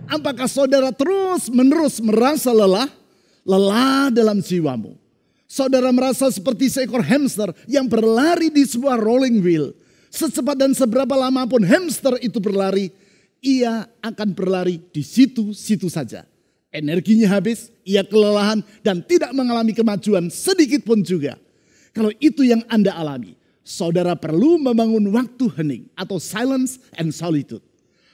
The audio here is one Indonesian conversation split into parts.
Apakah saudara terus-menerus merasa lelah? Lelah dalam jiwamu. Saudara merasa seperti seekor hamster yang berlari di sebuah rolling wheel. Secepat dan seberapa lama pun hamster itu berlari, ia akan berlari di situ-situ saja. Energinya habis, ia kelelahan dan tidak mengalami kemajuan sedikit pun juga. Kalau itu yang Anda alami, saudara perlu membangun waktu hening atau silence and solitude.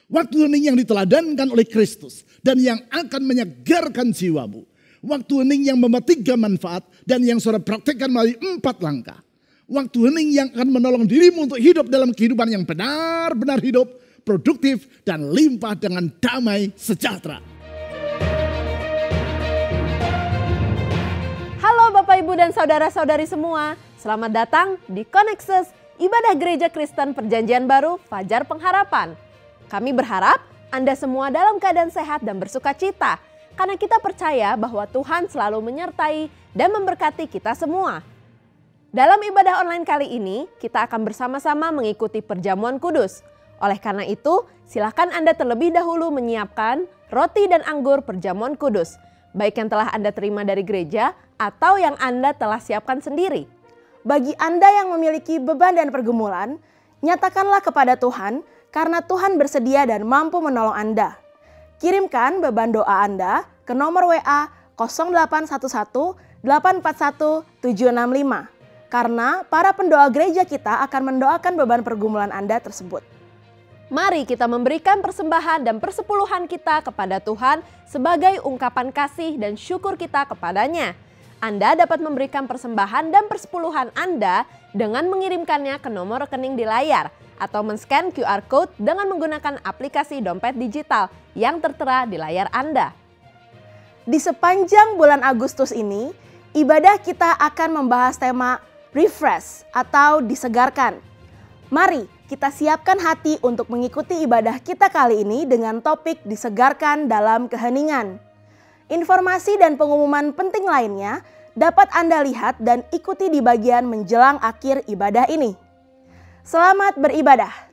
Waktu hening yang diteladankan oleh Kristus dan yang akan menyegarkan jiwamu. Waktu hening yang membawa 3 manfaat dan yang saudara praktekkan melalui 4 langkah. Waktu hening yang akan menolong dirimu untuk hidup dalam kehidupan yang benar-benar hidup, produktif, dan limpah dengan damai sejahtera. Halo Bapak Ibu dan Saudara-saudari semua, selamat datang di Connexus, Ibadah Gereja Kristen Perjanjian Baru Fajar Pengharapan. Kami berharap Anda semua dalam keadaan sehat dan bersuka cita, karena kita percaya bahwa Tuhan selalu menyertai dan memberkati kita semua. Dalam ibadah online kali ini, kita akan bersama-sama mengikuti perjamuan kudus. Oleh karena itu, silakan Anda terlebih dahulu menyiapkan roti dan anggur perjamuan kudus, baik yang telah Anda terima dari gereja atau yang Anda telah siapkan sendiri. Bagi Anda yang memiliki beban dan pergumulan, nyatakanlah kepada Tuhan karena Tuhan bersedia dan mampu menolong Anda. Kirimkan beban doa Anda ke nomor WA 0811 841 765. Karena para pendoa gereja kita akan mendoakan beban pergumulan Anda tersebut. Mari kita memberikan persembahan dan persepuluhan kita kepada Tuhan sebagai ungkapan kasih dan syukur kita kepadanya. Anda dapat memberikan persembahan dan persepuluhan Anda dengan mengirimkannya ke nomor rekening di layar atau men-scan QR Code dengan menggunakan aplikasi dompet digital yang tertera di layar Anda. Di sepanjang bulan Agustus ini, ibadah kita akan membahas tema refresh atau disegarkan. Mari kita siapkan hati untuk mengikuti ibadah kita kali ini dengan topik disegarkan dalam keheningan. Informasi dan pengumuman penting lainnya dapat Anda lihat dan ikuti di bagian menjelang akhir ibadah ini. Selamat beribadah.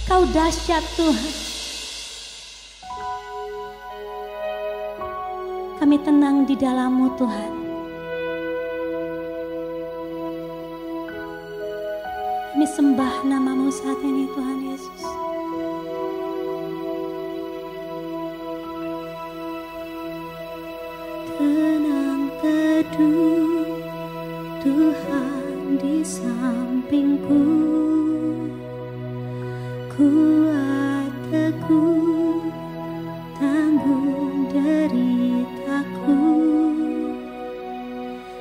Kau dahsyat Tuhan. Kami tenang di dalam-Mu Tuhan. Kami sembah nama-Mu saat ini Tuhan Yesus. Tenang teduh Tuhan di sampingku, kuat teguh tanggung deritaku,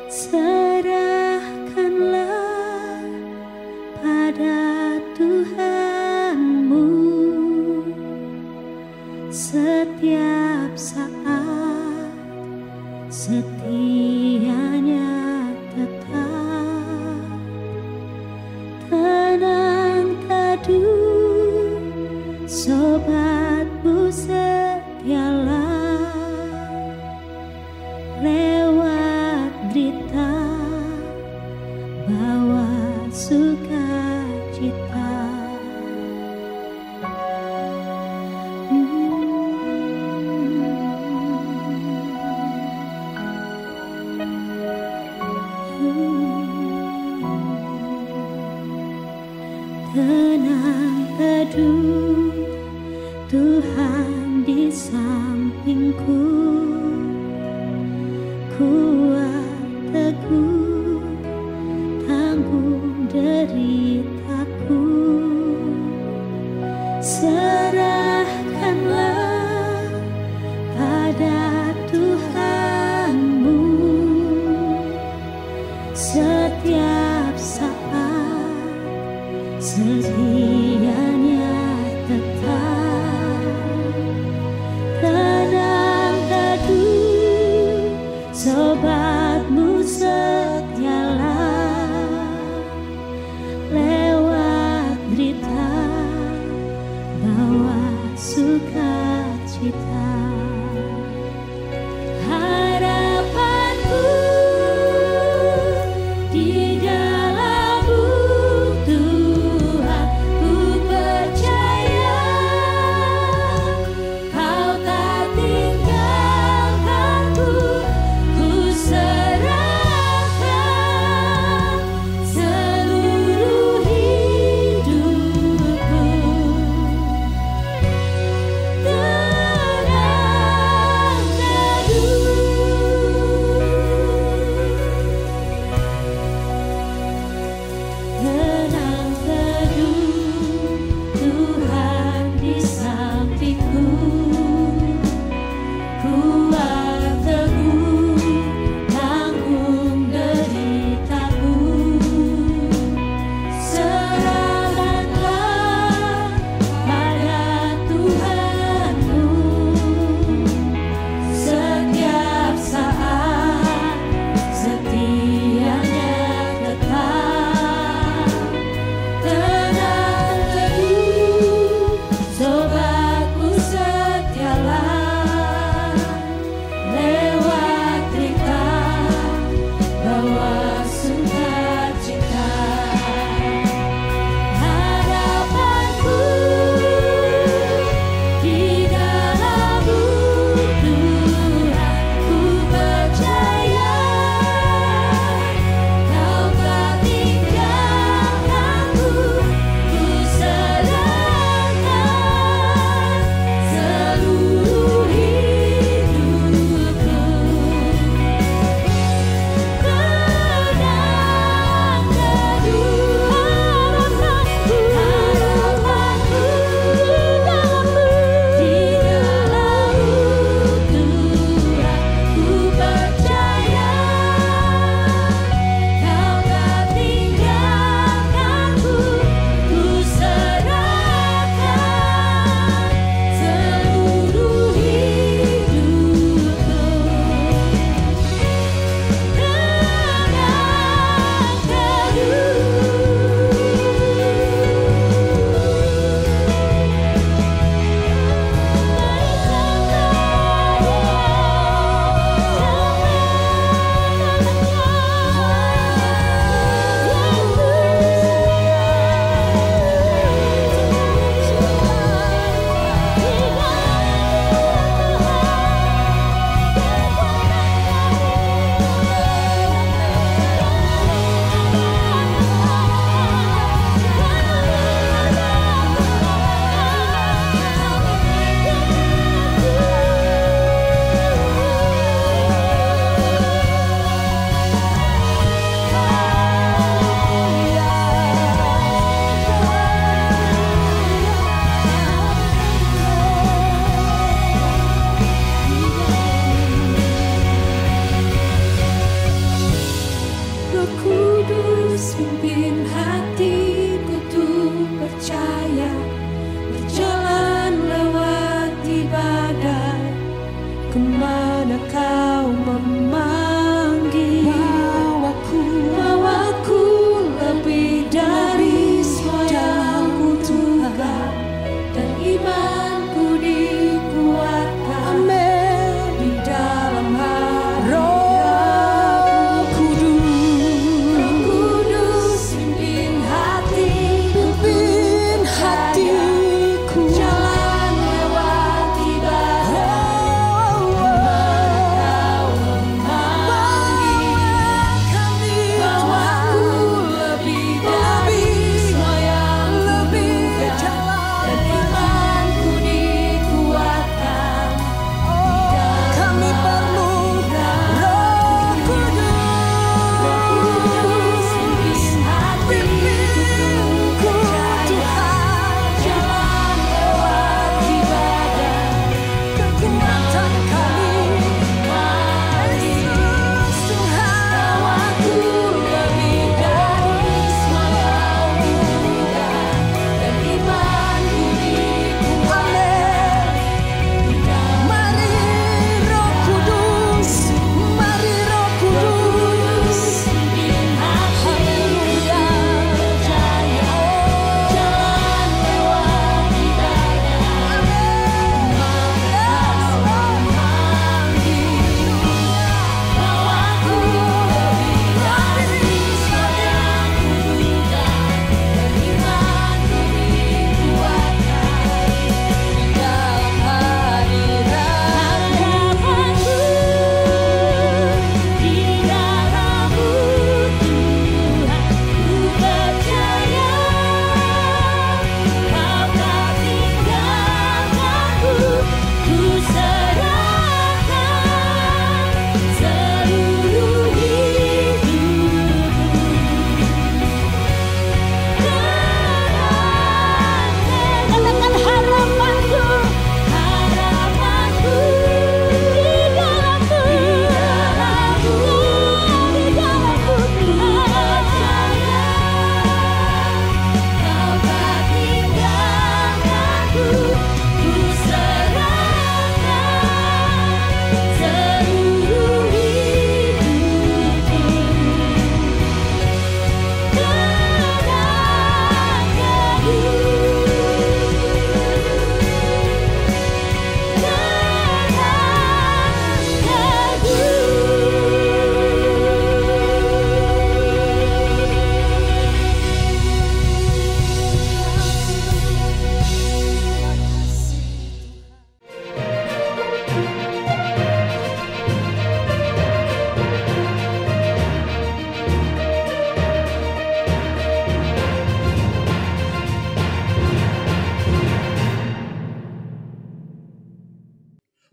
serahkanlah pada Tuhanmu setiap saat, setianya tetap. Tenang teduh sobatmu setialah, lewat derita bawa sukacita. Tenang teduh Tuhan di sampingku, kuat teguh tanggung deritaku, serahkanlah pada Tuhanmu setiap saat, setianya tetap. Tenang teduh sobatmu setialah, lewat derita bawa sukacita. Harapanku di dalam-Mu Tuhan, ku percaya Kau tak tinggalkanku, ku serahkan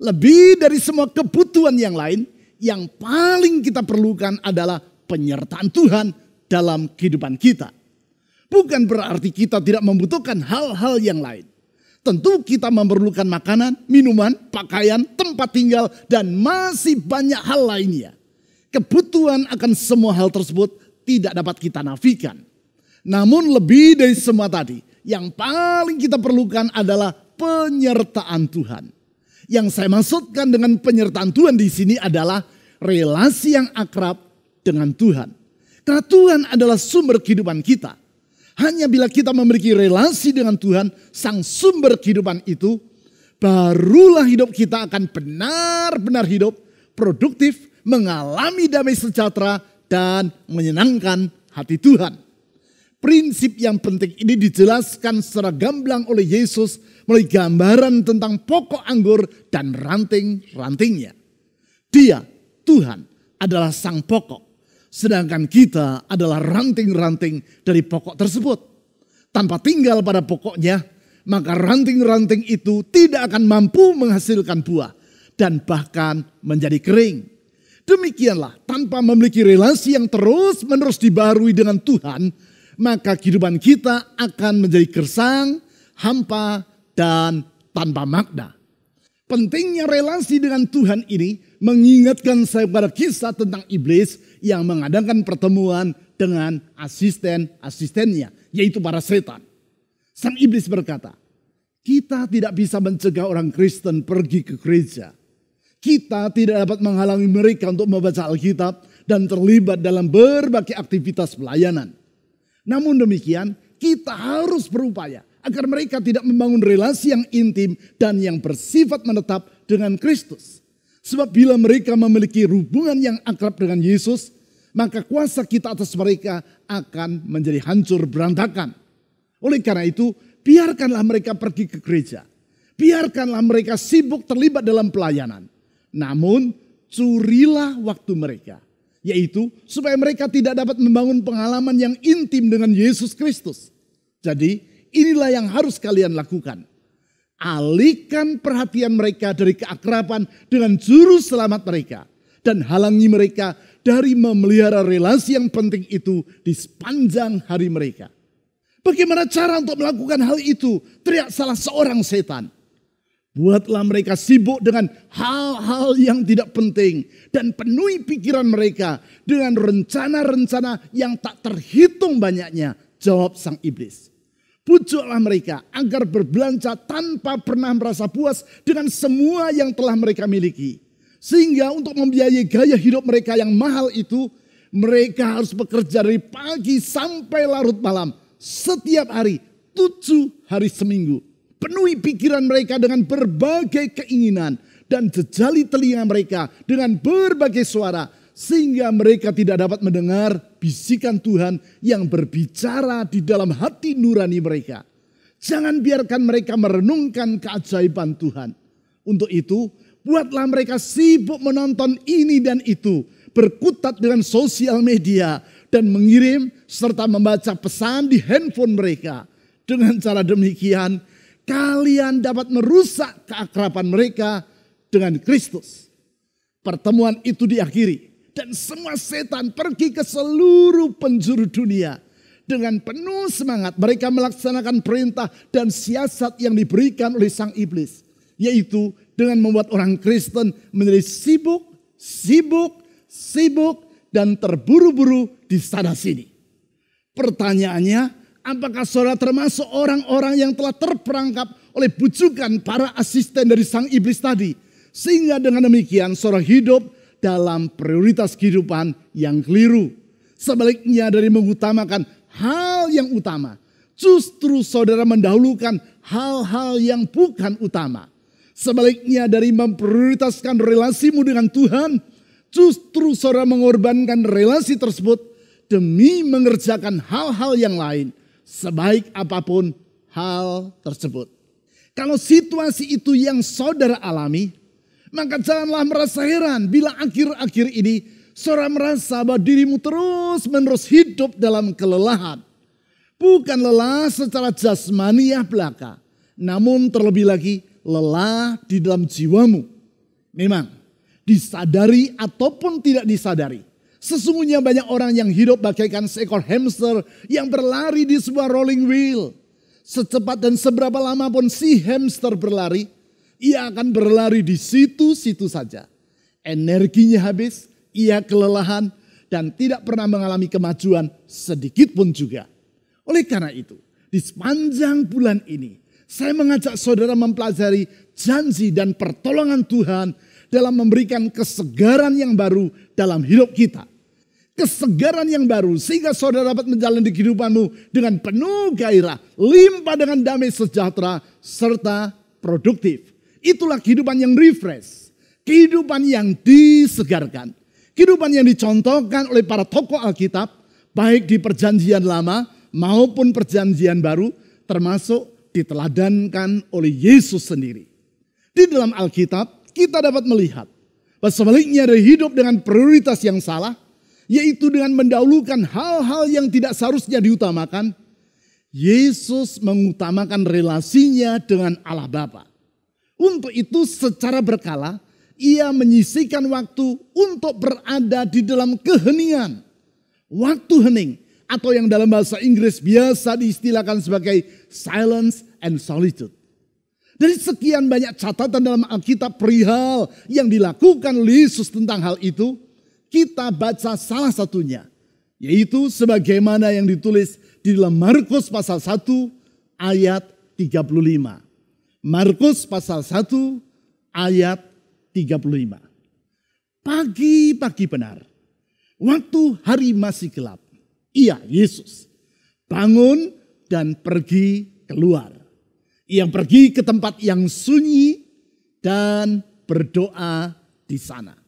Lebih dari semua kebutuhan yang lain, yang paling kita perlukan adalah penyertaan Tuhan dalam kehidupan kita. Bukan berarti kita tidak membutuhkan hal-hal yang lain. Tentu kita memerlukan makanan, minuman, pakaian, tempat tinggal, dan masih banyak hal lainnya. Kebutuhan akan semua hal tersebut tidak dapat kita nafikan. Namun lebih dari semua tadi, yang paling kita perlukan adalah penyertaan Tuhan. Yang saya maksudkan dengan penyertaan Tuhan di sini adalah relasi yang akrab dengan Tuhan. Karena Tuhan adalah sumber kehidupan kita. Hanya bila kita memiliki relasi dengan Tuhan, sang sumber kehidupan itu, barulah hidup kita akan benar-benar hidup, produktif, mengalami damai sejahtera, dan menyenangkan hati Tuhan. Prinsip yang penting ini dijelaskan secara gamblang oleh Yesus melalui gambaran tentang pokok anggur dan ranting-rantingnya. Dia, Tuhan, adalah sang pokok. Sedangkan kita adalah ranting-ranting dari pokok tersebut. Tanpa tinggal pada pokoknya, maka ranting-ranting itu tidak akan mampu menghasilkan buah dan bahkan menjadi kering. Demikianlah, tanpa memiliki relasi yang terus-menerus dibaharui dengan Tuhan, maka kehidupan kita akan menjadi gersang, hampa, dan tanpa makna. Pentingnya relasi dengan Tuhan ini mengingatkan saya pada kisah tentang iblis yang mengadakan pertemuan dengan asisten-asistennya, yaitu para setan. Sang iblis berkata, kita tidak bisa mencegah orang Kristen pergi ke gereja. Kita tidak dapat menghalangi mereka untuk membaca Alkitab dan terlibat dalam berbagai aktivitas pelayanan. Namun demikian, kita harus berupaya agar mereka tidak membangun relasi yang intim dan yang bersifat menetap dengan Kristus. Sebab bila mereka memiliki hubungan yang akrab dengan Yesus, maka kuasa kita atas mereka akan menjadi hancur berantakan. Oleh karena itu, biarkanlah mereka pergi ke gereja. Biarkanlah mereka sibuk terlibat dalam pelayanan. Namun, curilah waktu mereka. Yaitu supaya mereka tidak dapat membangun pengalaman yang intim dengan Yesus Kristus. Jadi inilah yang harus kalian lakukan. Alihkan perhatian mereka dari keakraban dengan juru selamat mereka. Dan halangi mereka dari memelihara relasi yang penting itu di sepanjang hari mereka. Bagaimana cara untuk melakukan hal itu? Teriak salah seorang setan. Buatlah mereka sibuk dengan hal-hal yang tidak penting. Dan penuhi pikiran mereka dengan rencana-rencana yang tak terhitung banyaknya. Jawab sang iblis. Pujuklah mereka agar berbelanja tanpa pernah merasa puas dengan semua yang telah mereka miliki. Sehingga untuk membiayai gaya hidup mereka yang mahal itu, mereka harus bekerja dari pagi sampai larut malam. Setiap hari, 7 hari seminggu. Penuhi pikiran mereka dengan berbagai keinginan dan jejali telinga mereka dengan berbagai suara sehingga mereka tidak dapat mendengar bisikan Tuhan yang berbicara di dalam hati nurani mereka. Jangan biarkan mereka merenungkan keajaiban Tuhan. Untuk itu, buatlah mereka sibuk menonton ini dan itu, berkutat dengan sosial media dan mengirim serta membaca pesan di handphone mereka. Dengan cara demikian, kalian dapat merusak keakraban mereka dengan Kristus. Pertemuan itu diakhiri dan semua setan pergi ke seluruh penjuru dunia. Dengan penuh semangat mereka melaksanakan perintah dan siasat yang diberikan oleh sang iblis. Yaitu dengan membuat orang Kristen menjadi sibuk dan terburu-buru di sana sini. Pertanyaannya, apakah saudara termasuk orang-orang yang telah terperangkap oleh bujukan para asisten dari sang iblis tadi? Sehingga dengan demikian saudara hidup dalam prioritas kehidupan yang keliru. Sebaliknya dari mengutamakan hal yang utama, justru saudara mendahulukan hal-hal yang bukan utama. Sebaliknya dari memprioritaskan relasimu dengan Tuhan, justru saudara mengorbankan relasi tersebut demi mengerjakan hal-hal yang lain. Sebaik apapun hal tersebut. Kalau situasi itu yang saudara alami, maka janganlah merasa heran bila akhir-akhir ini saudara merasa bahwa dirimu terus-menerus hidup dalam kelelahan. Bukan lelah secara jasmaniah belaka, namun terlebih lagi lelah di dalam jiwamu. Memang, disadari ataupun tidak disadari, sesungguhnya banyak orang yang hidup bagaikan seekor hamster yang berlari di sebuah rolling wheel. Secepat dan seberapa lama pun si hamster berlari, ia akan berlari di situ-situ saja. Energinya habis, ia kelelahan, dan tidak pernah mengalami kemajuan sedikit pun juga. Oleh karena itu, di sepanjang bulan ini, saya mengajak saudara mempelajari janji dan pertolongan Tuhan dalam memberikan kesegaran yang baru dalam hidup kita. Kesegaran yang baru sehingga saudara dapat menjalani kehidupanmu dengan penuh gairah, limpah dengan damai sejahtera, serta produktif. Itulah kehidupan yang refresh, kehidupan yang disegarkan. Kehidupan yang dicontohkan oleh para tokoh Alkitab, baik di perjanjian lama maupun perjanjian baru, termasuk diteladankan oleh Yesus sendiri. Di dalam Alkitab, kita dapat melihat bahwa sebaliknya dari hidup dengan prioritas yang salah, yaitu dengan mendahulukan hal-hal yang tidak seharusnya diutamakan, Yesus mengutamakan relasinya dengan Allah Bapa. Untuk itu secara berkala, ia menyisihkan waktu untuk berada di dalam keheningan. Waktu hening atau yang dalam bahasa Inggris biasa diistilahkan sebagai silence and solitude. Dari sekian banyak catatan dalam Alkitab perihal yang dilakukan oleh Yesus tentang hal itu, kita baca salah satunya, yaitu sebagaimana yang ditulis di dalam Markus pasal 1 ayat 35. Markus pasal 1 ayat 35. Pagi-pagi benar, waktu hari masih gelap, ia Yesus bangun dan pergi keluar. Ia pergi ke tempat yang sunyi dan berdoa di sana.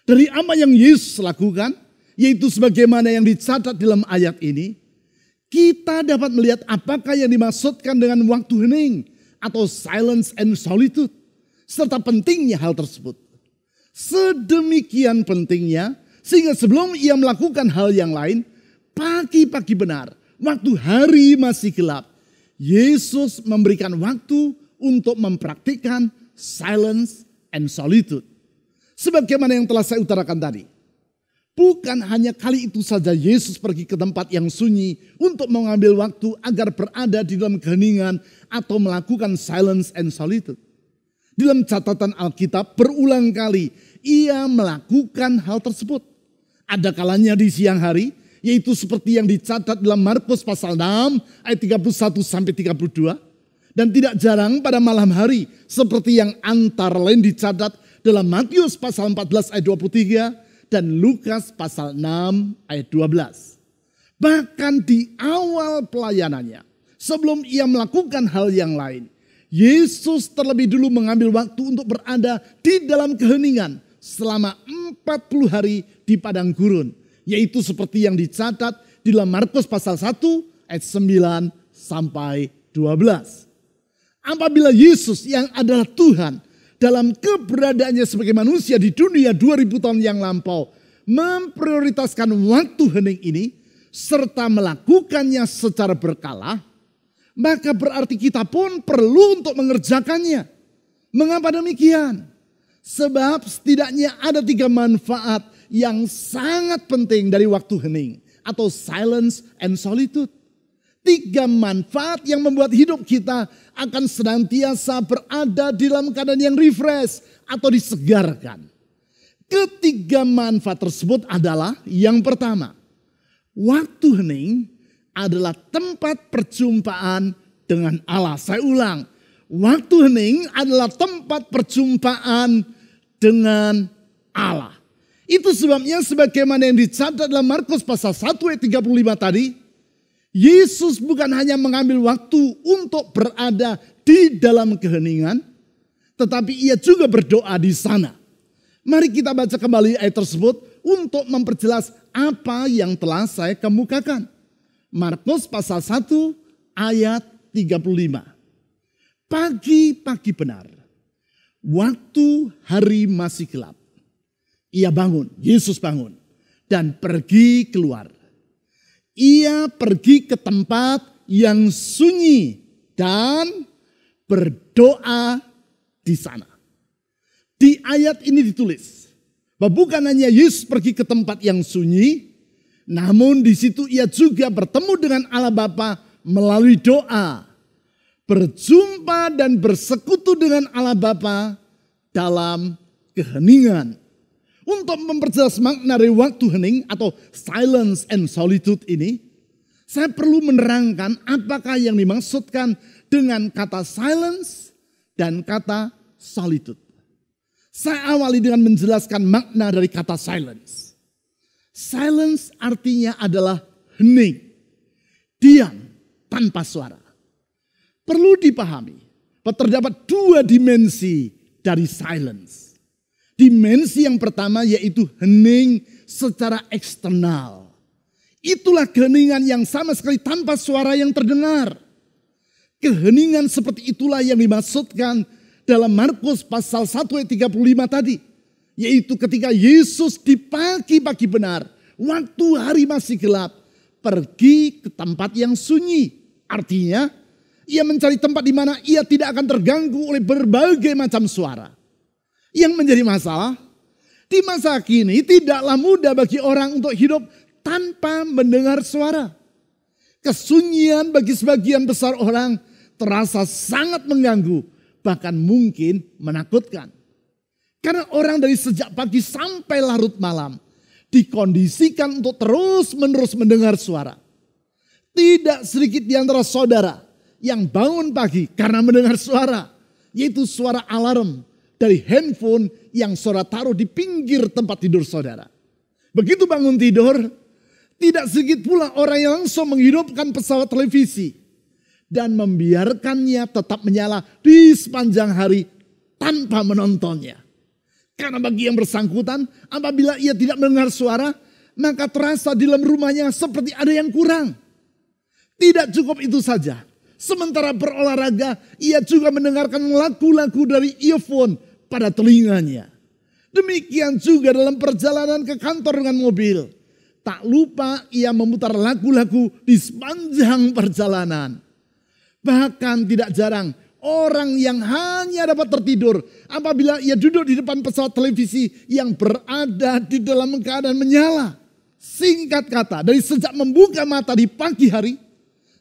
Dari apa yang Yesus lakukan, yaitu sebagaimana yang dicatat dalam ayat ini, kita dapat melihat apakah yang dimaksudkan dengan waktu hening atau silence and solitude, serta pentingnya hal tersebut. Sedemikian pentingnya, sehingga sebelum ia melakukan hal yang lain, pagi-pagi benar, waktu hari masih gelap, Yesus memberikan waktu untuk mempraktikkan silence and solitude. Sebagaimana yang telah saya utarakan tadi. Bukan hanya kali itu saja Yesus pergi ke tempat yang sunyi untuk mengambil waktu agar berada di dalam keheningan atau melakukan silence and solitude. Di dalam catatan Alkitab berulang kali ia melakukan hal tersebut. Ada kalanya di siang hari, yaitu seperti yang dicatat dalam Markus pasal 6 ayat 31 sampai 32. Dan tidak jarang pada malam hari seperti yang antara lain dicatat dalam Matius pasal 14 ayat 23 dan Lukas pasal 6 ayat 12. Bahkan di awal pelayanannya, sebelum ia melakukan hal yang lain, Yesus terlebih dulu mengambil waktu untuk berada di dalam keheningan selama 40 hari di padang gurun. Yaitu seperti yang dicatat di dalam Markus pasal 1 ayat 9 sampai 12. Apabila Yesus yang adalah Tuhan dalam keberadaannya sebagai manusia di dunia 2000 tahun yang lampau memprioritaskan waktu hening ini serta melakukannya secara berkala, maka berarti kita pun perlu untuk mengerjakannya. Mengapa demikian? Sebab setidaknya ada 3 manfaat yang sangat penting dari waktu hening atau silence and solitude. 3 manfaat yang membuat hidup kita akan senantiasa berada di dalam keadaan yang refresh atau disegarkan. Ketiga manfaat tersebut adalah yang pertama, waktu hening adalah tempat perjumpaan dengan Allah. Saya ulang, waktu hening adalah tempat perjumpaan dengan Allah. Itu sebabnya sebagaimana yang dicatat dalam Markus pasal 1 ayat 35 tadi, Yesus bukan hanya mengambil waktu untuk berada di dalam keheningan, tetapi ia juga berdoa di sana. Mari kita baca kembali ayat tersebut untuk memperjelas apa yang telah saya kemukakan. Markus pasal 1 ayat 35. Pagi-pagi benar, waktu hari masih gelap, ia bangun, Yesus bangun dan pergi keluar. Ia pergi ke tempat yang sunyi dan berdoa di sana. Di ayat ini ditulis bahwa bukan hanya Yesus pergi ke tempat yang sunyi, namun di situ ia juga bertemu dengan Allah Bapa melalui doa. Berjumpa dan bersekutu dengan Allah Bapa dalam keheningan. Untuk memperjelas makna dari waktu hening atau silence and solitude ini, saya perlu menerangkan apakah yang dimaksudkan dengan kata silence dan kata solitude. Saya awali dengan menjelaskan makna dari kata silence. Silence artinya adalah hening, diam tanpa suara. Perlu dipahami bahwa terdapat dua dimensi dari silence. Dimensi yang pertama yaitu hening secara eksternal. Itulah keheningan yang sama sekali tanpa suara yang terdengar. Keheningan seperti itulah yang dimaksudkan dalam Markus pasal 1 ayat 35 tadi. Yaitu ketika Yesus di pagi-pagi benar, waktu hari masih gelap, pergi ke tempat yang sunyi. Artinya, ia mencari tempat di mana ia tidak akan terganggu oleh berbagai macam suara. Yang menjadi masalah, di masa kini tidaklah mudah bagi orang untuk hidup tanpa mendengar suara. Kesunyian bagi sebagian besar orang terasa sangat mengganggu, bahkan mungkin menakutkan. Karena orang dari sejak pagi sampai larut malam dikondisikan untuk terus-menerus mendengar suara. Tidak sedikit di antara saudara yang bangun pagi karena mendengar suara, yaitu suara alarm dari handphone yang saudara taruh di pinggir tempat tidur saudara. Begitu bangun tidur, tidak sedikit pula orang yang langsung menghidupkan pesawat televisi dan membiarkannya tetap menyala di sepanjang hari tanpa menontonnya. Karena bagi yang bersangkutan, apabila ia tidak mendengar suara, maka terasa di dalam rumahnya seperti ada yang kurang. Tidak cukup itu saja. Sementara berolahraga, ia juga mendengarkan lagu-lagu dari earphone pada telinganya. Demikian juga dalam perjalanan ke kantor dengan mobil. Tak lupa ia memutar lagu-lagu di sepanjang perjalanan. Bahkan tidak jarang orang yang hanya dapat tertidur apabila ia duduk di depan pesawat televisi yang berada di dalam keadaan menyala. Singkat kata, dari sejak membuka mata di pagi hari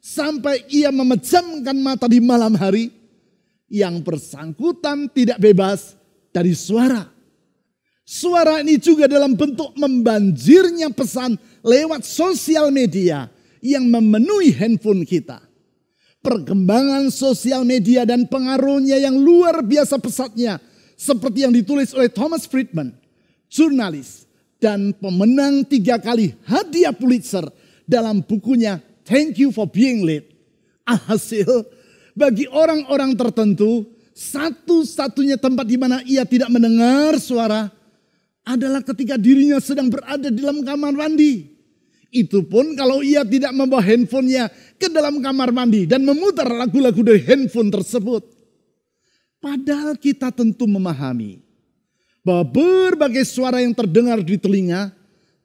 sampai ia memejamkan mata di malam hari, yang bersangkutan tidak bebas dari suara. Suara ini juga dalam bentuk membanjirnya pesan lewat sosial media yang memenuhi handphone kita. Perkembangan sosial media dan pengaruhnya yang luar biasa pesatnya, seperti yang ditulis oleh Thomas Friedman, jurnalis dan pemenang 3 kali hadiah Pulitzer dalam bukunya Thank You for Being Late. Alhasil, bagi orang-orang tertentu, satu-satunya tempat di mana ia tidak mendengar suara adalah ketika dirinya sedang berada di dalam kamar mandi. Itu pun kalau ia tidak membawa handphonenya ke dalam kamar mandi dan memutar lagu-lagu dari handphone tersebut. Padahal kita tentu memahami bahwa berbagai suara yang terdengar di telinga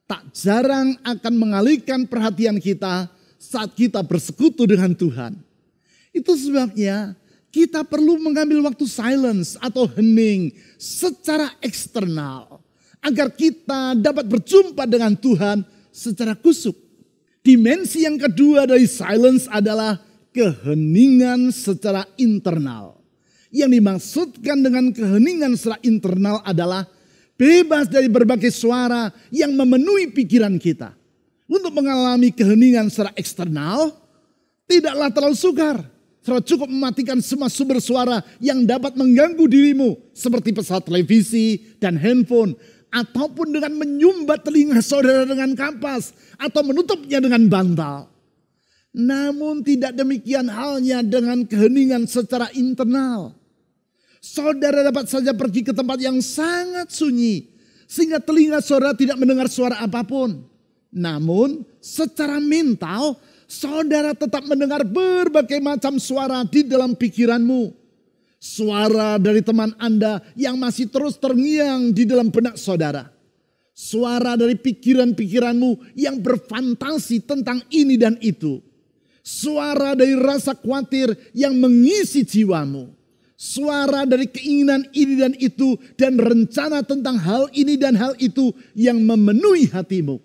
tak jarang akan mengalihkan perhatian kita saat kita bersekutu dengan Tuhan. Itu sebabnya kita perlu mengambil waktu silence atau hening secara eksternal agar kita dapat berjumpa dengan Tuhan secara kusuk. Dimensi yang kedua dari silence adalah keheningan secara internal. Yang dimaksudkan dengan keheningan secara internal adalah bebas dari berbagai suara yang memenuhi pikiran kita. Untuk mengalami keheningan secara eksternal, tidaklah terlalu sukar. Saudara cukup mematikan semua sumber suara yang dapat mengganggu dirimu, seperti pesawat televisi dan handphone, ataupun dengan menyumbat telinga saudara dengan kapas atau menutupnya dengan bantal. Namun tidak demikian halnya dengan keheningan secara internal. Saudara dapat saja pergi ke tempat yang sangat sunyi sehingga telinga saudara tidak mendengar suara apapun. Namun secara mental saudara tetap mendengar berbagai macam suara di dalam pikiranmu. Suara dari teman Anda yang masih terus terngiang di dalam benak saudara. Suara dari pikiran-pikiranmu yang berfantasi tentang ini dan itu. Suara dari rasa khawatir yang mengisi jiwamu. Suara dari keinginan ini dan itu dan rencana tentang hal ini dan hal itu yang memenuhi hatimu.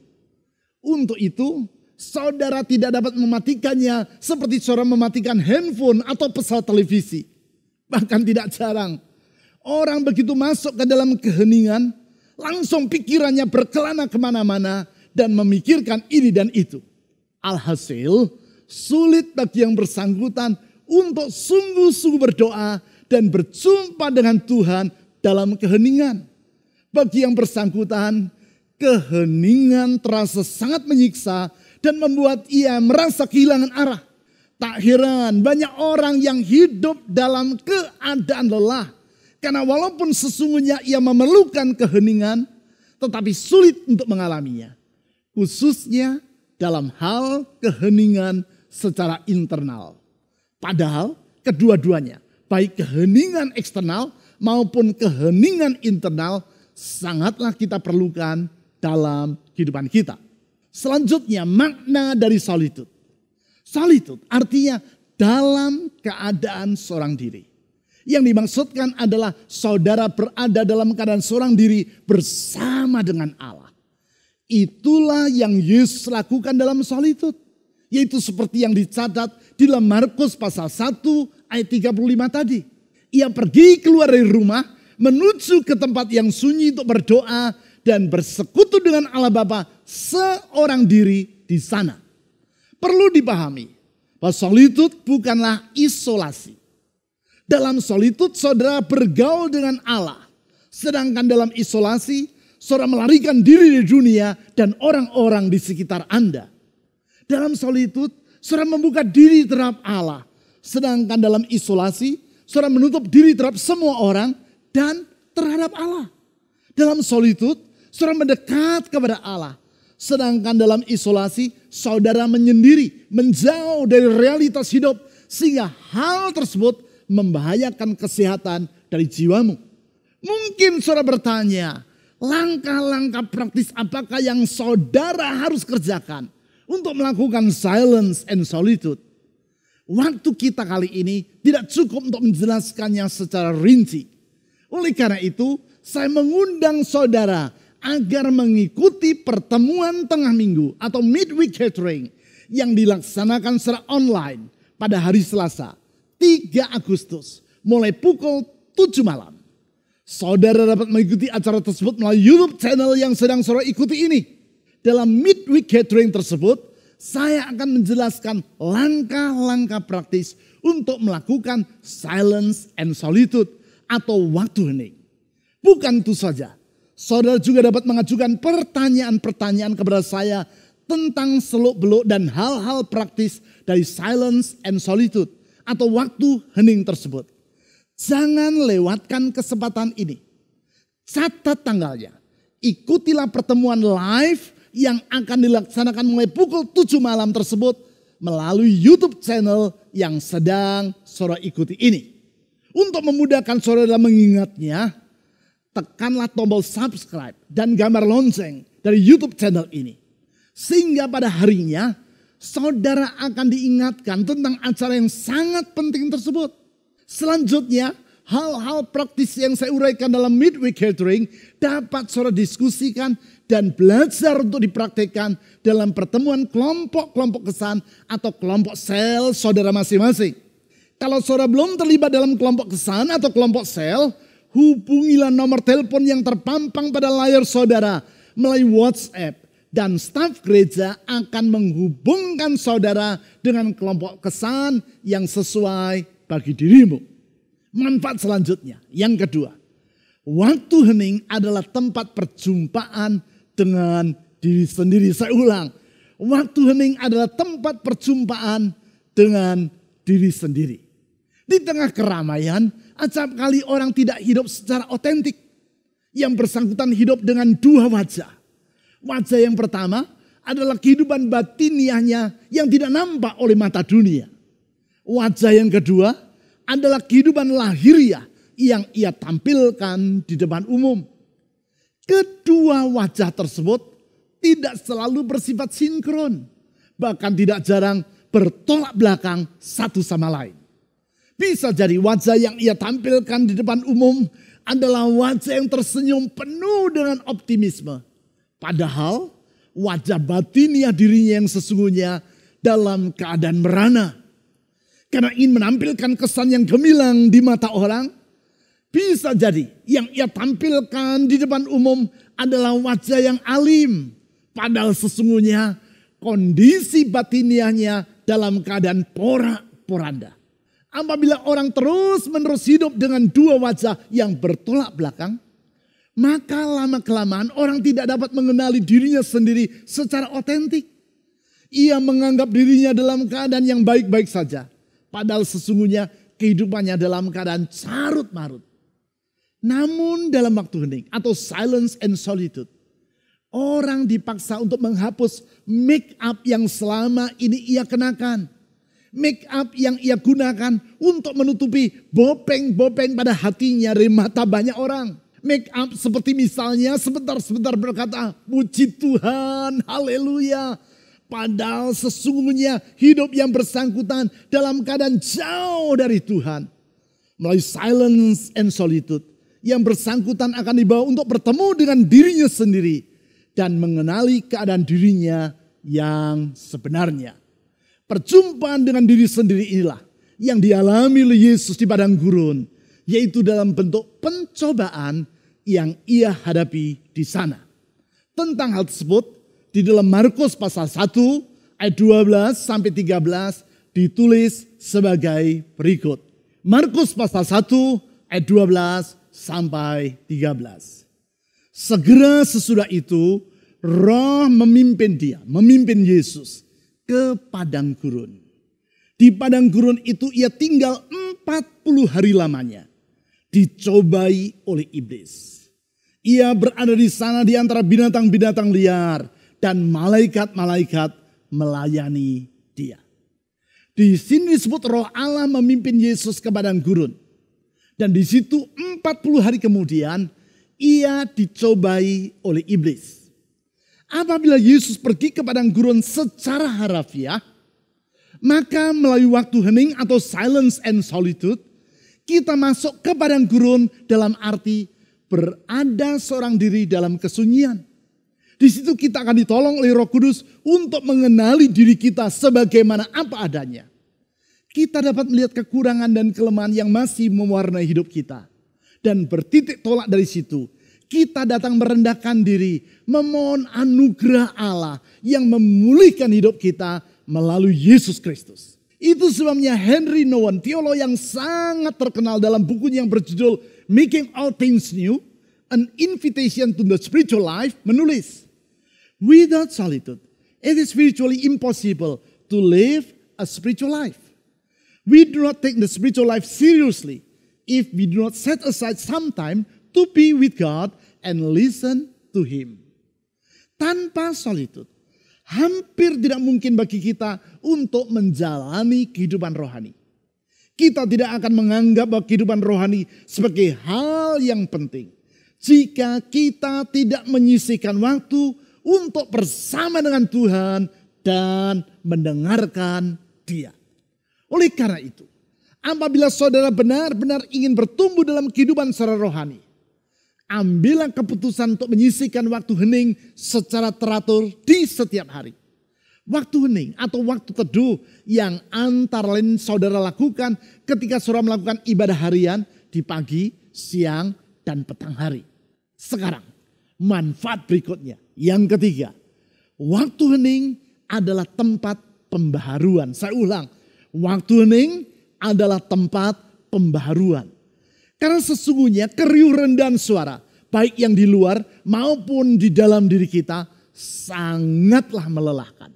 Untuk itu, saudara tidak dapat mematikannya seperti saudara mematikan handphone atau pesawat televisi. Bahkan tidak jarang, orang begitu masuk ke dalam keheningan, langsung pikirannya berkelana kemana-mana dan memikirkan ini dan itu. Alhasil, sulit bagi yang bersangkutan untuk sungguh-sungguh berdoa dan berjumpa dengan Tuhan dalam keheningan. Bagi yang bersangkutan, keheningan terasa sangat menyiksa dan membuat ia merasa kehilangan arah. Tak heran banyak orang yang hidup dalam keadaan lelah. Karena walaupun sesungguhnya ia memerlukan keheningan, tetapi sulit untuk mengalaminya. Khususnya dalam hal keheningan secara internal. Padahal kedua-duanya, baik keheningan eksternal maupun keheningan internal, sangatlah kita perlukan dalam kehidupan kita. Selanjutnya makna dari solitude. Solitude artinya dalam keadaan seorang diri. Yang dimaksudkan adalah saudara berada dalam keadaan seorang diri bersama dengan Allah. Itulah yang Yesus lakukan dalam solitude. Yaitu seperti yang dicatat di dalam Markus pasal 1 ayat 35 tadi. Ia pergi keluar dari rumah menuju ke tempat yang sunyi untuk berdoa dan bersekutu dengan Allah Bapa seorang diri di sana. Perlu dipahami bahwa solitude bukanlah isolasi. Dalam solitude saudara bergaul dengan Allah. Sedangkan dalam isolasi saudara melarikan diri dari dunia dan orang-orang di sekitar Anda. Dalam solitude saudara membuka diri terhadap Allah. Sedangkan dalam isolasi saudara menutup diri terhadap semua orang dan terhadap Allah. Dalam solitude saudara mendekat kepada Allah. Sedangkan dalam isolasi saudara menyendiri, menjauh dari realitas hidup. Sehingga hal tersebut membahayakan kesehatan dari jiwamu. Mungkin saudara bertanya, langkah-langkah praktis apakah yang saudara harus kerjakan untuk melakukan silence and solitude? Waktu kita kali ini tidak cukup untuk menjelaskannya secara rinci. Oleh karena itu, saya mengundang saudara agar mengikuti pertemuan tengah minggu atau midweek gathering yang dilaksanakan secara online pada hari Selasa, 3 Agustus, mulai pukul 7 malam. Saudara dapat mengikuti acara tersebut melalui YouTube channel yang sedang saudara ikuti ini. Dalam midweek gathering tersebut, saya akan menjelaskan langkah-langkah praktis untuk melakukan silence and solitude atau waktu hening. Bukan itu saja, saudara juga dapat mengajukan pertanyaan-pertanyaan kepada saya tentang seluk-beluk dan hal-hal praktis dari silence and solitude atau waktu hening tersebut. Jangan lewatkan kesempatan ini. Catat tanggalnya. Ikutilah pertemuan live yang akan dilaksanakan mulai pukul 7 malam tersebut melalui YouTube channel yang sedang saudara ikuti ini. Untuk memudahkan saudara dalam mengingatnya, tekanlah tombol subscribe dan gambar lonceng dari YouTube channel ini. Sehingga pada harinya saudara akan diingatkan tentang acara yang sangat penting tersebut. Selanjutnya, hal-hal praktis yang saya uraikan dalam midweek gathering dapat saudara diskusikan dan belajar untuk dipraktikkan dalam pertemuan kelompok-kelompok kesan atau kelompok sel saudara masing-masing. Kalau saudara belum terlibat dalam kelompok kesan atau kelompok sel, hubungilah nomor telepon yang terpampang pada layar saudara melalui WhatsApp. Dan staf gereja akan menghubungkan saudara dengan kelompok kesan yang sesuai bagi dirimu. Manfaat selanjutnya, yang kedua. Waktu hening adalah tempat perjumpaan dengan diri sendiri. Saya ulang, waktu hening adalah tempat perjumpaan dengan diri sendiri. Di tengah keramaian, acap kali orang tidak hidup secara otentik. Yang bersangkutan hidup dengan dua wajah. Wajah yang pertama adalah kehidupan batiniahnya yang tidak nampak oleh mata dunia. Wajah yang kedua adalah kehidupan lahiriah yang ia tampilkan di depan umum. Kedua wajah tersebut tidak selalu bersifat sinkron. Bahkan tidak jarang bertolak belakang satu sama lain. Bisa jadi wajah yang ia tampilkan di depan umum adalah wajah yang tersenyum penuh dengan optimisme. Padahal wajah batiniah dirinya yang sesungguhnya dalam keadaan merana. Karena ingin menampilkan kesan yang gemilang di mata orang, bisa jadi yang ia tampilkan di depan umum adalah wajah yang alim. Padahal sesungguhnya kondisi batiniahnya dalam keadaan porak-poranda. Apabila orang terus-menerus hidup dengan dua wajah yang bertolak belakang, maka lama-kelamaan orang tidak dapat mengenali dirinya sendiri secara otentik. Ia menganggap dirinya dalam keadaan yang baik-baik saja. Padahal sesungguhnya kehidupannya dalam keadaan carut-marut. Namun dalam waktu hening atau silence and solitude, orang dipaksa untuk menghapus make up yang selama ini ia kenakan. Make up yang ia gunakan untuk menutupi bopeng-bopeng pada hatinya dari mata banyak orang. Make up seperti misalnya sebentar-sebentar berkata, puji Tuhan, haleluya. Padahal sesungguhnya hidup yang bersangkutan dalam keadaan jauh dari Tuhan. Melalui silence and solitude, yang bersangkutan akan dibawa untuk bertemu dengan dirinya sendiri dan mengenali keadaan dirinya yang sebenarnya. Perjumpaan dengan diri sendiri inilah yang dialami oleh Yesus di padang gurun, yaitu dalam bentuk pencobaan yang ia hadapi di sana. Tentang hal tersebut di dalam Markus pasal 1 ayat 12 sampai 13 ditulis sebagai berikut. Markus pasal 1 ayat 12 sampai 13. Segera sesudah itu Roh memimpin Yesus ke padang gurun. Di padang gurun itu ia tinggal 40 hari lamanya. Dicobai oleh iblis. Ia berada di sana di antara binatang-binatang liar. Dan malaikat-malaikat melayani dia. Di sini disebut Roh Allah memimpin Yesus ke padang gurun. Dan di situ 40 hari kemudian ia dicobai oleh iblis. Apabila Yesus pergi ke padang gurun secara harafiah, maka melalui waktu hening atau silence and solitude, kita masuk ke padang gurun dalam arti berada seorang diri dalam kesunyian. Di situ kita akan ditolong oleh Roh Kudus untuk mengenali diri kita sebagaimana apa adanya. Kita dapat melihat kekurangan dan kelemahan yang masih mewarnai hidup kita. Dan bertitik tolak dari situ, kita datang merendahkan diri, memohon anugerah Allah yang memulihkan hidup kita melalui Yesus Kristus. Itu sebabnya Henry Nouwen, teolog yang sangat terkenal dalam bukunya yang berjudul Making All Things New, An Invitation to the Spiritual Life, menulis, without solitude, it is virtually impossible to live a spiritual life. We do not take the spiritual life seriously if we do not set aside some time to be with God and listen to Him. Tanpa solitude, hampir tidak mungkin bagi kita untuk menjalani kehidupan rohani. Kita tidak akan menganggap bahwa kehidupan rohani sebagai hal yang penting jika kita tidak menyisihkan waktu untuk bersama dengan Tuhan dan mendengarkan Dia. Oleh karena itu, apabila saudara benar-benar ingin bertumbuh dalam kehidupan secara rohani, ambillah keputusan untuk menyisihkan waktu hening secara teratur di setiap hari. Waktu hening atau waktu teduh yang antara lain saudara lakukan ketika saudara melakukan ibadah harian di pagi, siang, dan petang hari. Sekarang, manfaat berikutnya. Yang ketiga, waktu hening adalah tempat pembaharuan. Saya ulang, waktu hening adalah tempat pembaharuan. Karena sesungguhnya keriuh rendahan suara, baik yang di luar maupun di dalam diri kita, sangatlah melelahkan.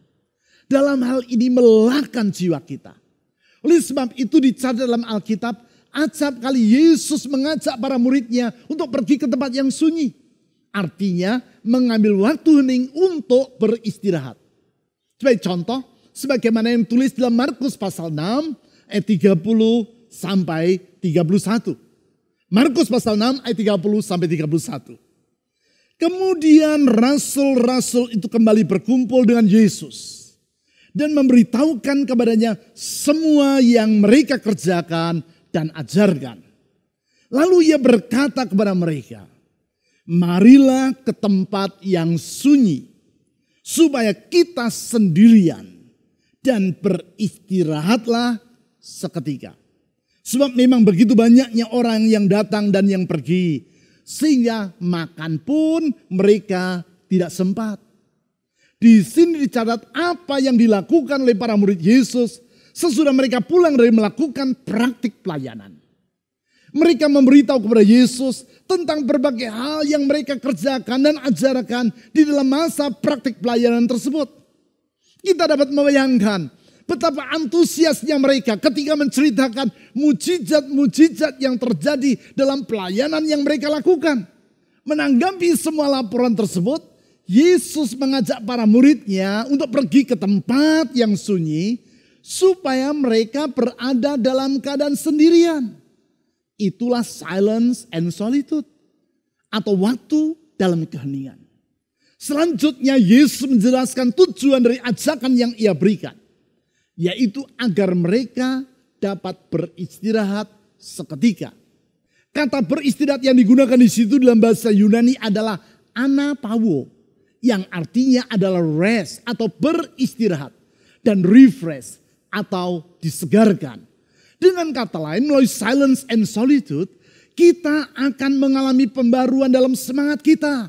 Dalam hal ini melelahkan jiwa kita. Oleh sebab itu dicatat dalam Alkitab, acap kali Yesus mengajak para muridnya untuk pergi ke tempat yang sunyi. Artinya mengambil waktu hening untuk beristirahat. Sebagai contoh, sebagaimana yang tulis dalam Markus pasal 6 ayat 30 sampai 31. Markus pasal 6 ayat 30 sampai 31. Kemudian rasul-rasul itu kembali berkumpul dengan Yesus. dan memberitahukan kepadanya semua yang mereka kerjakan dan ajarkan. Lalu ia berkata kepada mereka, marilah ke tempat yang sunyi, supaya kita sendirian dan beristirahatlah seketika. Sebab memang begitu banyaknya orang yang datang dan yang pergi, sehingga makan pun mereka tidak sempat. Di sini dicatat apa yang dilakukan oleh para murid Yesus sesudah mereka pulang dari melakukan praktik pelayanan. Mereka memberitahu kepada Yesus tentang berbagai hal yang mereka kerjakan dan ajarkan di dalam masa praktik pelayanan tersebut. Kita dapat membayangkan betapa antusiasnya mereka ketika menceritakan mujizat-mujizat yang terjadi dalam pelayanan yang mereka lakukan. Menanggapi semua laporan tersebut, Yesus mengajak para muridnya untuk pergi ke tempat yang sunyi supaya mereka berada dalam keadaan sendirian. Itulah silence and solitude atau waktu dalam keheningan. Selanjutnya Yesus menjelaskan tujuan dari ajakan yang ia berikan, yaitu agar mereka dapat beristirahat seketika. Kata beristirahat yang digunakan di situ dalam bahasa Yunani adalah anapauo, yang artinya adalah rest atau beristirahat, dan refresh atau disegarkan. Dengan kata lain, melalui silence and solitude, kita akan mengalami pembaruan dalam semangat kita.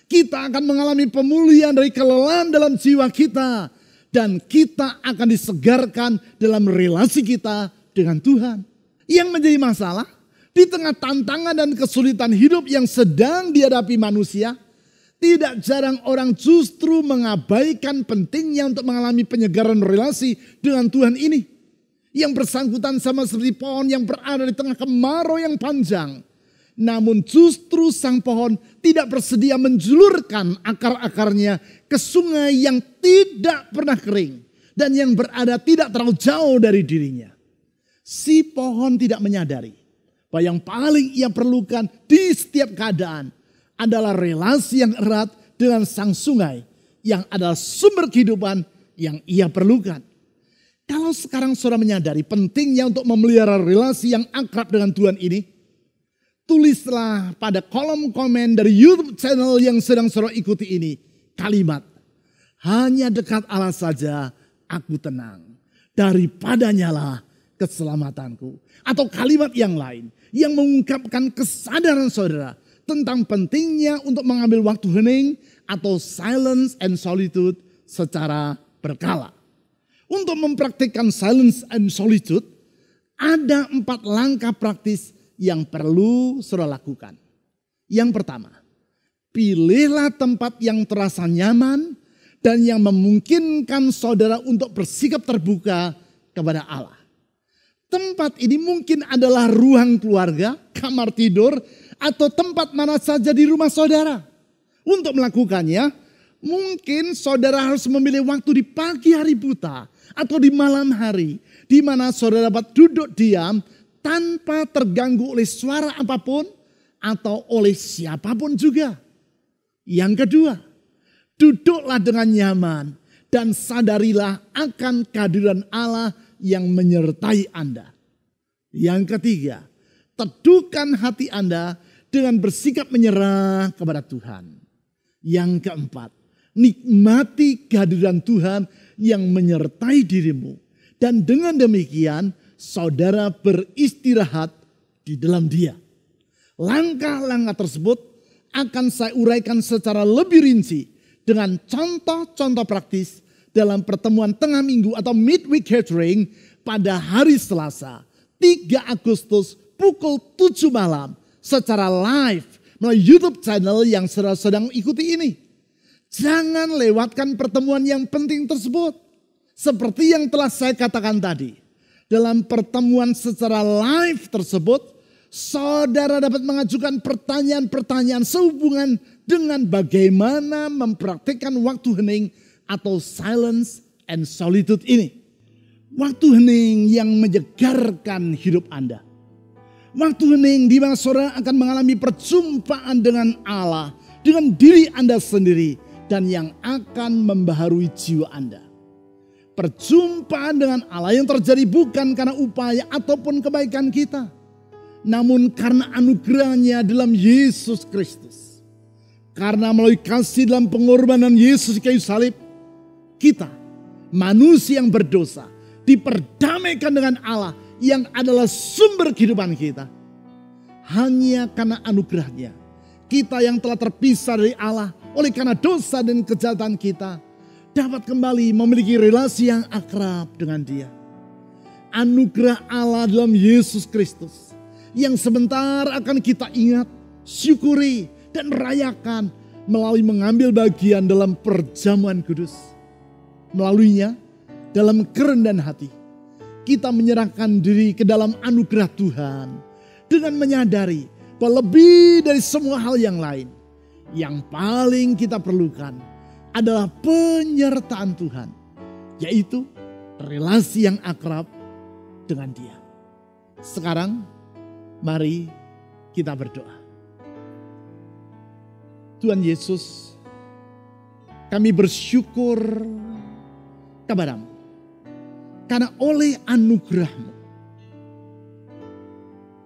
Kita akan mengalami pemulihan dari kelelahan dalam jiwa kita. Dan kita akan disegarkan dalam relasi kita dengan Tuhan. Yang menjadi masalah, di tengah tantangan dan kesulitan hidup yang sedang dihadapi manusia, tidak jarang orang justru mengabaikan pentingnya untuk mengalami penyegaran relasi dengan Tuhan ini. Yang bersangkutan sama seperti pohon yang berada di tengah kemarau yang panjang. Namun justru sang pohon tidak bersedia menjulurkan akar-akarnya ke sungai yang tidak pernah kering. Dan yang berada tidak terlalu jauh dari dirinya. Si pohon tidak menyadari bahwa yang paling ia perlukan di setiap keadaan adalah relasi yang erat dengan sang sungai yang adalah sumber kehidupan yang ia perlukan. Kalau sekarang saudara menyadari pentingnya untuk memelihara relasi yang akrab dengan Tuhan ini, tulislah pada kolom komen dari YouTube channel yang sedang saudara ikuti ini kalimat, hanya dekat Allah saja aku tenang, daripadanya lah keselamatanku. Atau kalimat yang lain yang mengungkapkan kesadaran saudara tentang pentingnya untuk mengambil waktu hening atau silence and solitude secara berkala. Untuk mempraktikkan silence and solitude, ada 4 langkah praktis yang perlu saudara lakukan. Yang pertama, pilihlah tempat yang terasa nyaman dan yang memungkinkan saudara untuk bersikap terbuka kepada Allah. Tempat ini mungkin adalah ruang keluarga, kamar tidur, atau tempat mana saja di rumah saudara. Untuk melakukannya, mungkin saudara harus memilih waktu di pagi hari buta atau di malam hari, di mana saudara dapat duduk diam tanpa terganggu oleh suara apapun atau oleh siapapun juga. Yang kedua, duduklah dengan nyaman dan sadarilah akan kehadiran Allah yang menyertai Anda. Yang ketiga, teduhkan hati Anda dengan bersikap menyerah kepada Tuhan. Yang keempat, nikmati kehadiran Tuhan yang menyertai dirimu. Dan dengan demikian saudara beristirahat di dalam Dia. Langkah-langkah tersebut akan saya uraikan secara lebih rinci dengan contoh-contoh praktis dalam pertemuan tengah minggu atau midweek gathering pada hari Selasa 3 Agustus pukul 7 malam secara live melalui YouTube channel yang sedang ikuti ini. Jangan lewatkan pertemuan yang penting tersebut. Seperti yang telah saya katakan tadi. Dalam pertemuan secara live tersebut, saudara dapat mengajukan pertanyaan-pertanyaan sehubungan dengan bagaimana mempraktikkan waktu hening atau silence and solitude ini. Waktu hening yang menyegarkan hidup Anda. Waktu hening di mana saudara akan mengalami perjumpaan dengan Allah, dengan diri Anda sendiri, dan yang akan membaharui jiwa Anda. Perjumpaan dengan Allah yang terjadi bukan karena upaya ataupun kebaikan kita, namun karena anugerahnya dalam Yesus Kristus. Karena melalui kasih dalam pengorbanan Yesus di kayu salib, kita manusia yang berdosa diperdamaikan dengan Allah yang adalah sumber kehidupan kita. Hanya karena anugerahnya, kita yang telah terpisah dari Allah oleh karena dosa dan kejahatan kita, dapat kembali memiliki relasi yang akrab dengan Dia. Anugerah Allah dalam Yesus Kristus yang sebentar akan kita ingat, syukuri, dan rayakan melalui mengambil bagian dalam perjamuan kudus. Melaluinya, dalam kerendahan hati, kita menyerahkan diri ke dalam anugerah Tuhan dengan menyadari bahwa lebih dari semua hal yang lain, yang paling kita perlukan adalah penyertaan Tuhan, yaitu relasi yang akrab dengan Dia. Sekarang, mari kita berdoa. Tuhan Yesus, kami bersyukur kepada-Mu, karena oleh anugerah-Mu,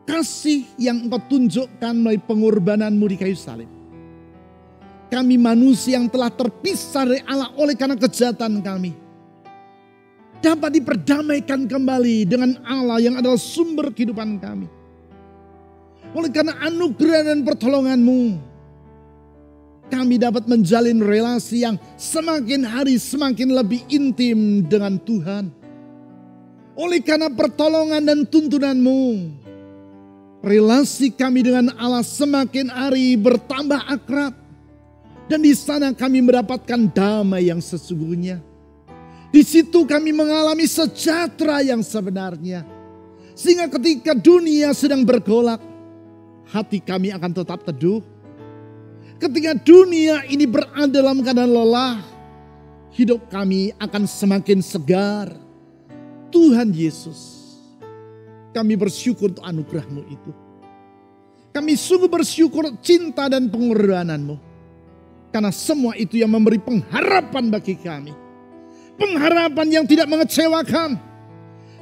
kasih yang Engkau tunjukkan melalui pengorbanan-Mu di kayu salib, kami manusia yang telah terpisah dari Allah oleh karena kejahatan kami, dapat diperdamaikan kembali dengan Allah yang adalah sumber kehidupan kami. Oleh karena anugerah dan pertolongan-Mu, kami dapat menjalin relasi yang semakin hari semakin lebih intim dengan Tuhan. Oleh karena pertolongan dan tuntunan-Mu, relasi kami dengan Allah semakin hari bertambah akrab. Dan di sana kami mendapatkan damai yang sesungguhnya. Di situ kami mengalami sejahtera yang sebenarnya. Sehingga ketika dunia sedang bergolak, hati kami akan tetap teduh. Ketika dunia ini berada dalam keadaan lelah, hidup kami akan semakin segar. Tuhan Yesus, kami bersyukur untuk anugerah-Mu itu. Kami sungguh bersyukur cinta dan pengorbanan-Mu. Karena semua itu yang memberi pengharapan bagi kami. Pengharapan yang tidak mengecewakan.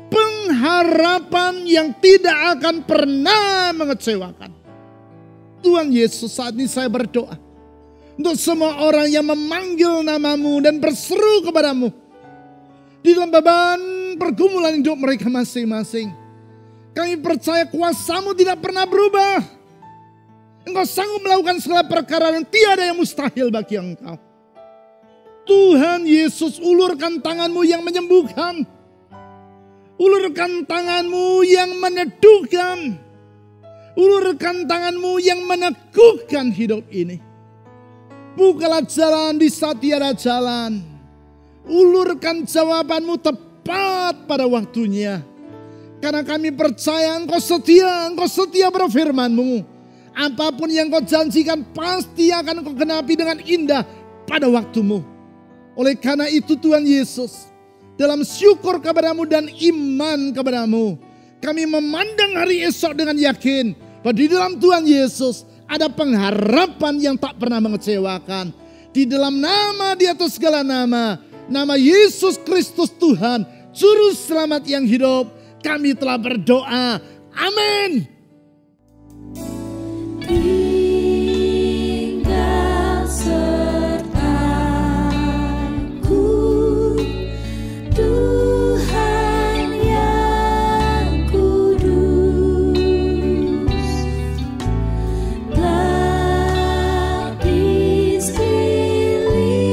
Pengharapan yang tidak akan pernah mengecewakan. Tuhan Yesus, saat ini saya berdoa untuk semua orang yang memanggil nama-Mu dan berseru kepada-Mu di dalam beban pergumulan hidup mereka masing-masing. Kami percaya kuasa-Mu tidak pernah berubah. Engkau sanggup melakukan segala perkara dan tiada yang mustahil bagi Engkau. Tuhan Yesus, ulurkan tangan-Mu yang menyembuhkan. Ulurkan tangan-Mu yang meneduhkan. Ulurkan tangan-Mu yang meneguhkan hidup ini. Bukalah jalan di saat tiada jalan. Ulurkan jawaban-Mu tepat pada waktunya. Karena kami percaya Engkau setia berfirman-Mu. Apapun yang Kau janjikan pasti akan Kau genapi dengan indah pada waktu-Mu. Oleh karena itu Tuhan Yesus, dalam syukur kepada-Mu dan iman kepada-Mu, kami memandang hari esok dengan yakin bahwa di dalam Tuhan Yesus ada pengharapan yang tak pernah mengecewakan. Di dalam nama di atas segala nama, nama Yesus Kristus Tuhan, Juru Selamat yang hidup, kami telah berdoa. Amin. Tinggal sertaku, Tuhan yang kudus, lapis kelilingku,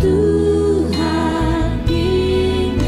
Tuhan tinggallah.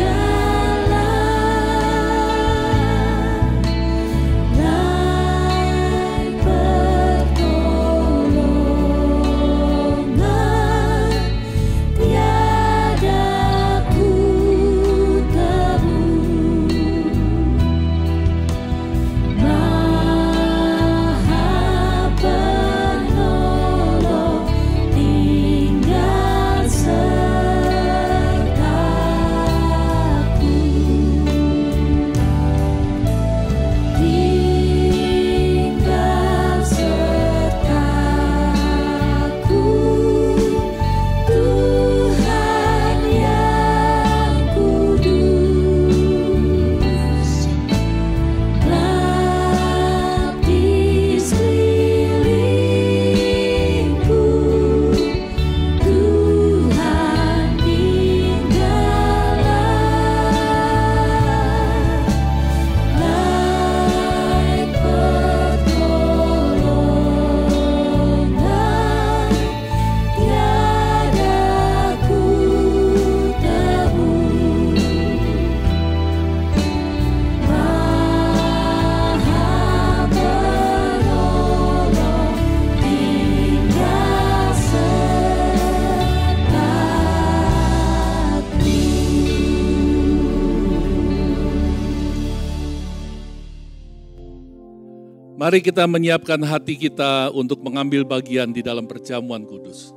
Mari kita menyiapkan hati kita untuk mengambil bagian di dalam perjamuan kudus.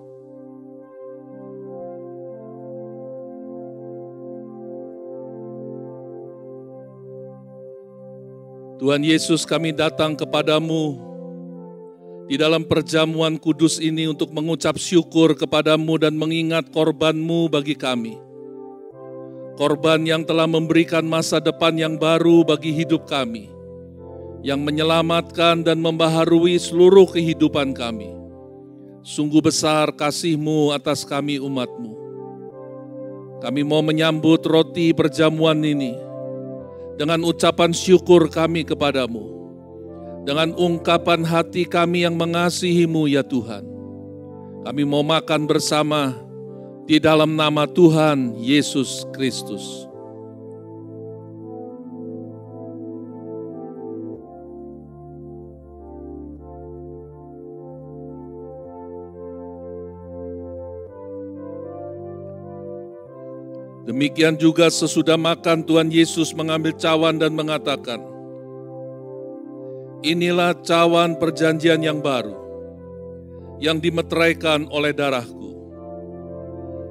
Tuhan Yesus, kami datang kepadamu di dalam perjamuan kudus ini untuk mengucap syukur kepadamu dan mengingat korban-Mu bagi kami. Korban yang telah memberikan masa depan yang baru bagi hidup kami, yang menyelamatkan dan membaharui seluruh kehidupan kami. Sungguh besar kasih-Mu atas kami umat-Mu. Kami mau menyambut roti perjamuan ini dengan ucapan syukur kami kepadamu, dengan ungkapan hati kami yang mengasihi-Mu ya Tuhan. Kami mau makan bersama di dalam nama Tuhan Yesus Kristus. Demikian juga sesudah makan Tuhan Yesus mengambil cawan dan mengatakan, "Inilah cawan perjanjian yang baru, yang dimeteraikan oleh darah-Ku.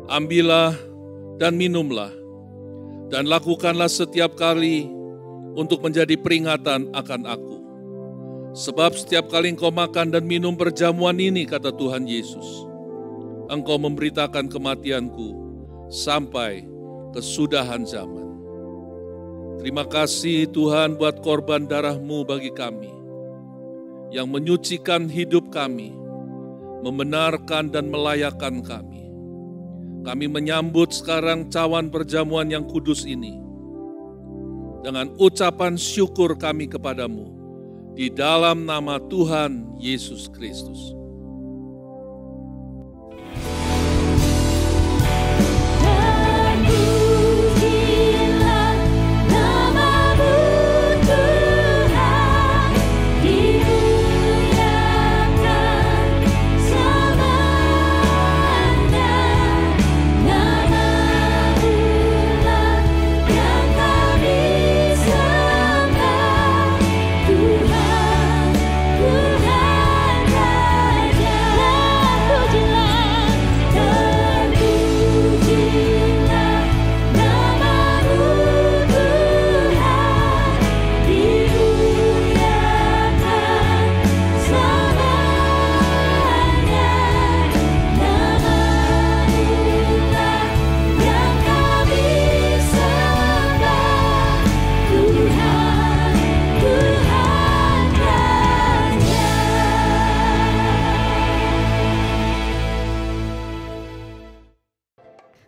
Ambillah dan minumlah, dan lakukanlah setiap kali untuk menjadi peringatan akan Aku. Sebab setiap kali engkau makan dan minum perjamuan ini, kata Tuhan Yesus, engkau memberitakan kematian-Ku sampai kesudahan zaman." Terima kasih Tuhan buat korban darah-Mu bagi kami, yang menyucikan hidup kami, membenarkan dan melayakkan kami. Kami menyambut sekarang cawan perjamuan yang kudus ini, dengan ucapan syukur kami kepadamu, di dalam nama Tuhan Yesus Kristus.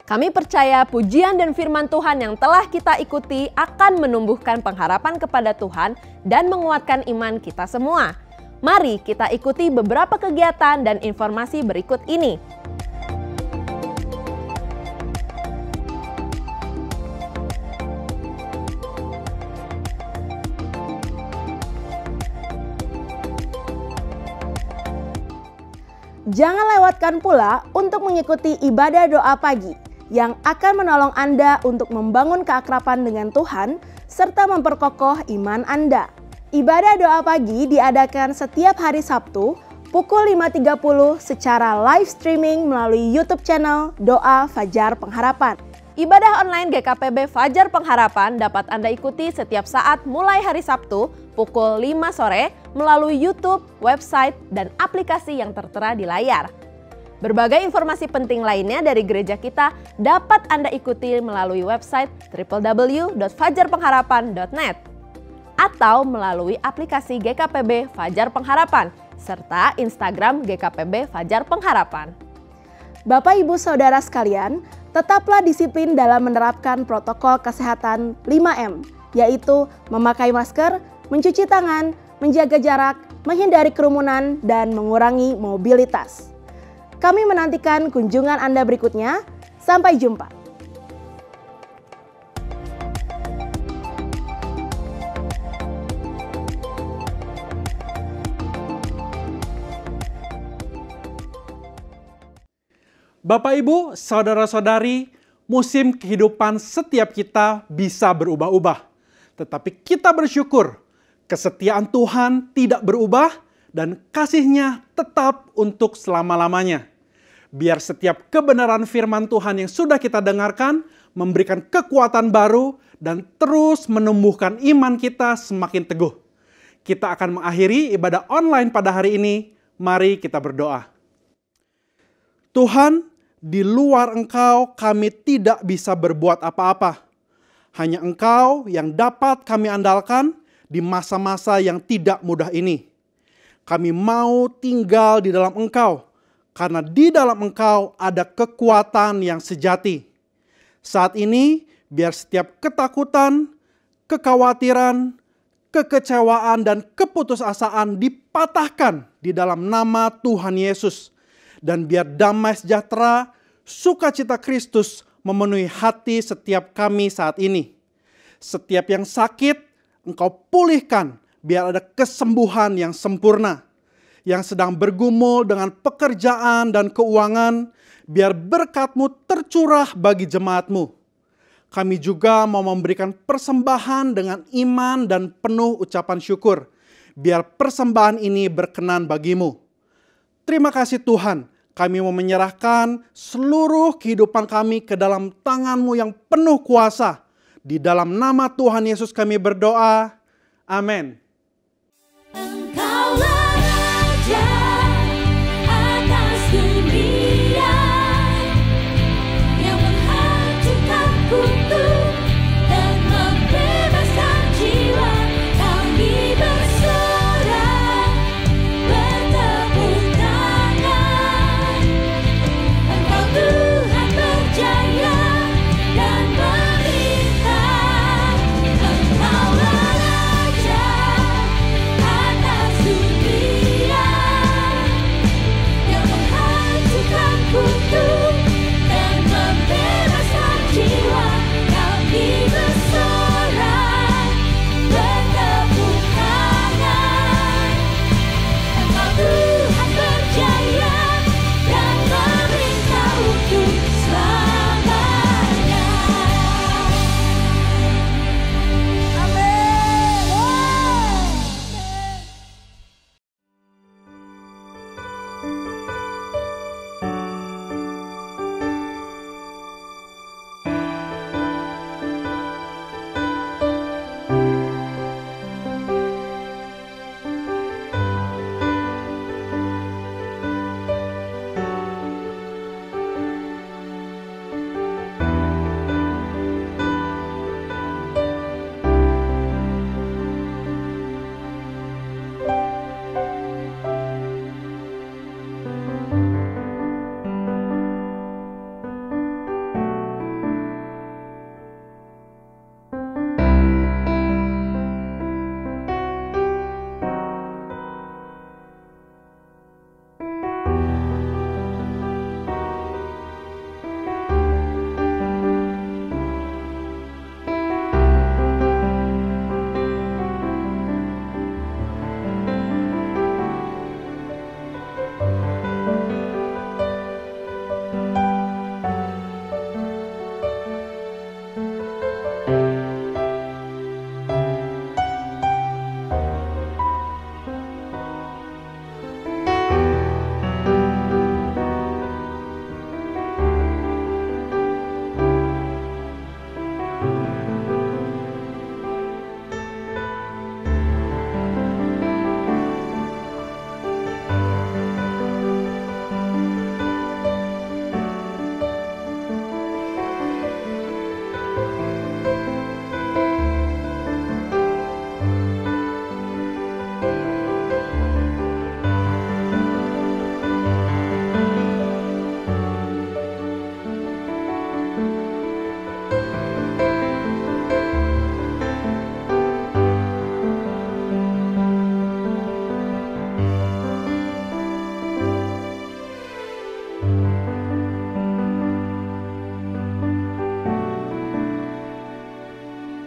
Kami percaya pujian dan firman Tuhan yang telah kita ikuti akan menumbuhkan pengharapan kepada Tuhan dan menguatkan iman kita semua. Mari kita ikuti beberapa kegiatan dan informasi berikut ini. Jangan lewatkan pula untuk mengikuti ibadah doa pagi yang akan menolong Anda untuk membangun keakraban dengan Tuhan serta memperkokoh iman Anda. Ibadah doa pagi diadakan setiap hari Sabtu pukul 5.30 secara live streaming melalui YouTube channel Doa Fajar Pengharapan. Ibadah online GKPB Fajar Pengharapan dapat Anda ikuti setiap saat mulai hari Sabtu pukul 5 sore melalui YouTube, website, dan aplikasi yang tertera di layar. Berbagai informasi penting lainnya dari gereja kita dapat Anda ikuti melalui website www.fajarpengharapan.net atau melalui aplikasi GKPB Fajar Pengharapan serta Instagram GKPB Fajar Pengharapan. Bapak Ibu Saudara sekalian, tetaplah disiplin dalam menerapkan protokol kesehatan 5M, yaitu memakai masker, mencuci tangan, menjaga jarak, menghindari kerumunan, dan mengurangi mobilitas. Kami menantikan kunjungan Anda berikutnya. Sampai jumpa. Bapak Ibu, saudara-saudari, musim kehidupan setiap kita bisa berubah-ubah. Tetapi kita bersyukur Kesetiaan Tuhan tidak berubah dan kasih-Nya tetap untuk selama-lamanya. Biar setiap kebenaran firman Tuhan yang sudah kita dengarkan memberikan kekuatan baru dan terus menumbuhkan iman kita semakin teguh. Kita akan mengakhiri ibadah online pada hari ini. Mari kita berdoa. Tuhan, di luar Engkau kami tidak bisa berbuat apa-apa. Hanya Engkau yang dapat kami andalkan di masa-masa yang tidak mudah ini. Kami mau tinggal di dalam Engkau, karena di dalam Engkau ada kekuatan yang sejati. Saat ini, biar setiap ketakutan, kekhawatiran, kekecewaan, dan keputusasaan dipatahkan di dalam nama Tuhan Yesus. Dan biar damai sejahtera, sukacita Kristus memenuhi hati setiap kami saat ini. Setiap yang sakit, Engkau pulihkan, biar ada kesembuhan yang sempurna. Yang sedang bergumul dengan pekerjaan dan keuangan, biar berkat-Mu tercurah bagi jemaat-Mu. Kami juga mau memberikan persembahan dengan iman dan penuh ucapan syukur, biar persembahan ini berkenan bagi-Mu. Terima kasih Tuhan, kami mau menyerahkan seluruh kehidupan kami ke dalam tangan-Mu yang penuh kuasa. Di dalam nama Tuhan Yesus kami berdoa. Amin.